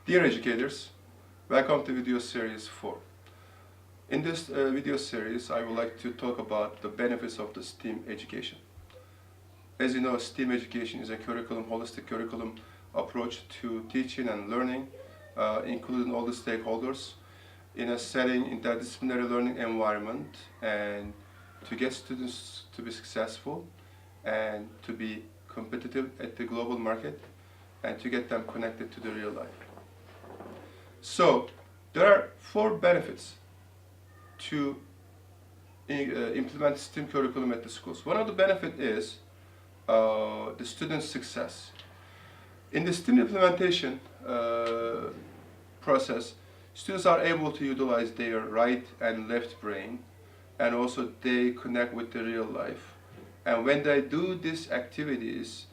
Dear educators, welcome to video series 4. In this video series, I would like to talk about the benefits of the STEAM education. As you know, STEAM education is a holistic curriculum approach to teaching and learning, including all the stakeholders in a setting, interdisciplinary learning environment, and to get students to be successful and to be competitive at the global market and to get them connected to the real life. So, there are 4 benefits to implement STEAM curriculum at the schools. One of the benefits is the student's success. In the STEAM implementation process, students are able to utilize their right and left brain, and also they connect with the real life. And when they do these activities,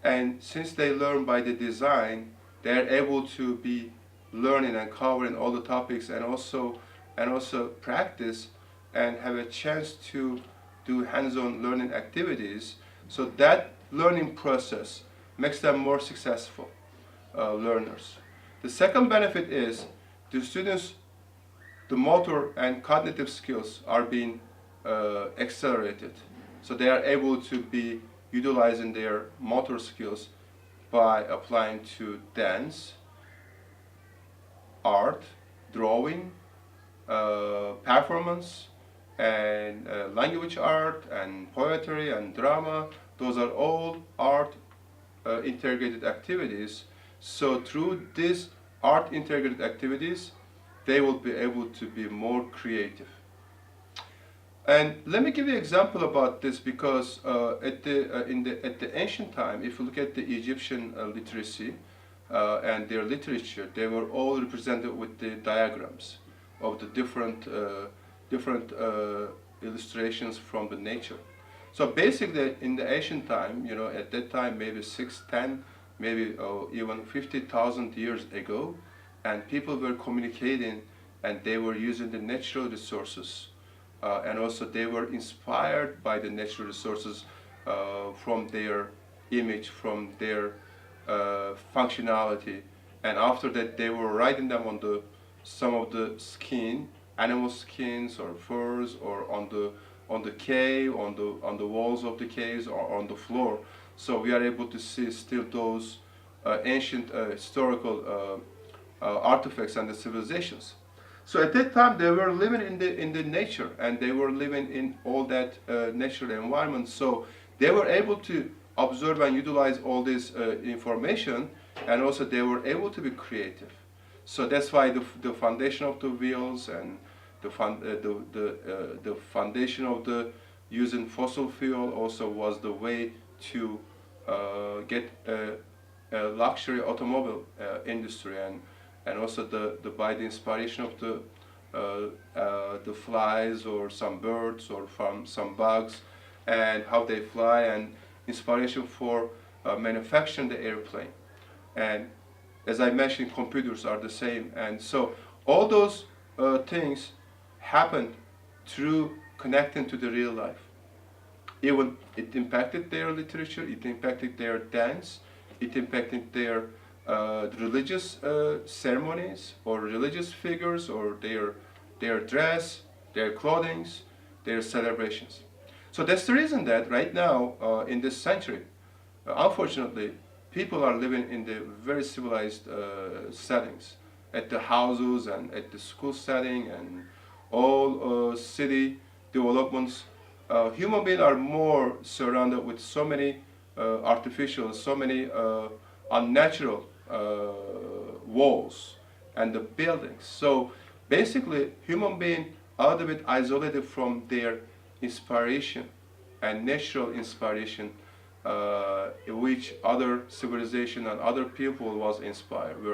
and since they learn by the design, they are able to be learning and covering all the topics and also practice and have a chance to do hands-on learning activities. So that learning process makes them more successful learners. The second benefit is the students, the motor and cognitive skills are being accelerated. So they are able to be utilizing their motor skills by applying to dance, art, drawing, performance, and language art, and poetry, and drama. Those are all art integrated activities. So through these art integrated activities, they will be able to be more creative. And let me give you an example about this, because at the ancient time, if you look at the Egyptian literacy, and their literature, they were all represented with the diagrams of the different illustrations from the nature. So basically, in the ancient time, at that time, maybe 610, maybe even 50,000 years ago, and people were communicating, and they were using the natural resources, and also they were inspired by the natural resources from their image, from their functionality, and after that they were writing them on some of the skin, animal skins or furs, or on the cave, on the walls of the caves, or on the floor. So we are able to see still those ancient historical artifacts and the civilizations. So at that time they were living in the nature, and they were living in all that natural environment. So they were able to observe and utilize all this information, and also they were able to be creative. So that's why the foundation of the wheels and the foundation of the using fossil fuel also was the way to get a luxury automobile industry, and also by the inspiration of the flies or some birds or from some bugs and how they fly, and inspiration for manufacturing the airplane. And as I mentioned, computers are the same. And so all those things happened through connecting to the real life. Even it impacted their literature, it impacted their dance, it impacted their religious ceremonies or religious figures, or their dress, their clothing, their celebrations. So that's the reason that right now, in this century, unfortunately, people are living in the very civilized settings, at the houses and at the school setting and all city developments. Human beings are more surrounded with so many artificial, so many unnatural walls and the buildings. So basically, human beings are a little bit isolated from their inspiration and natural inspiration, which other civilization and other people were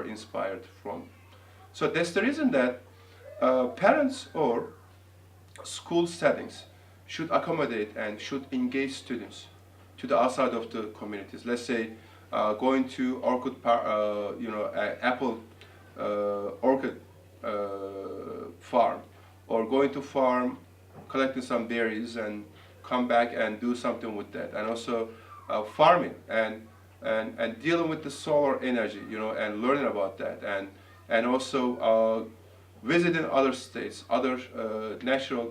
inspired from. So that's the reason that parents or school settings should accommodate and should engage students to the outside of the communities. Let's say going to apple orchid farm, or going to farm, collecting some berries, and come back and do something with that. And also farming and dealing with the solar energy, and learning about that, and and also visiting other states, other natural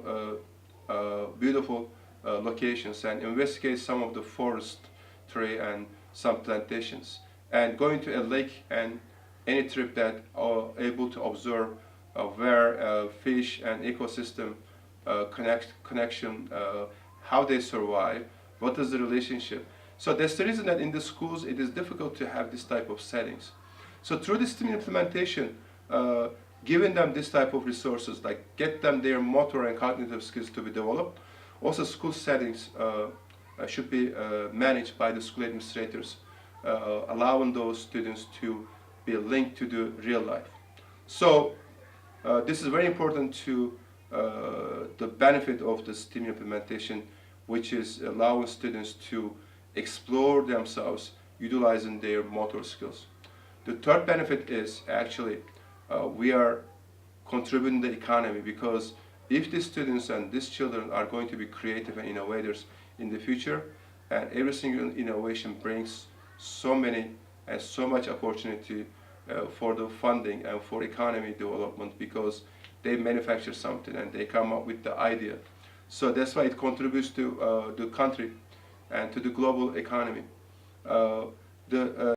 beautiful locations, and investigate some of the forestry and some plantations, and going to a lake, and any trip that are able to observe where fish and ecosystem connection, how they survive, what is the relationship. So that's the reason that in the schools it is difficult to have this type of settings. So through this STEAM implementation, giving them this type of resources, like get them their motor and cognitive skills to be developed. Also, school settings should be managed by the school administrators, allowing those students to be linked to the real life. So this is very important to the benefit of the STEAM implementation, which is allowing students to explore themselves, utilizing their motor skills. The third benefit is actually we are contributing to the economy, because if these students and these children are going to be creative and innovators in the future, and every single innovation brings so many and so much opportunity for the funding and for economy development, because they manufacture something and they come up with the idea. So that's why it contributes to the country and to the global economy. The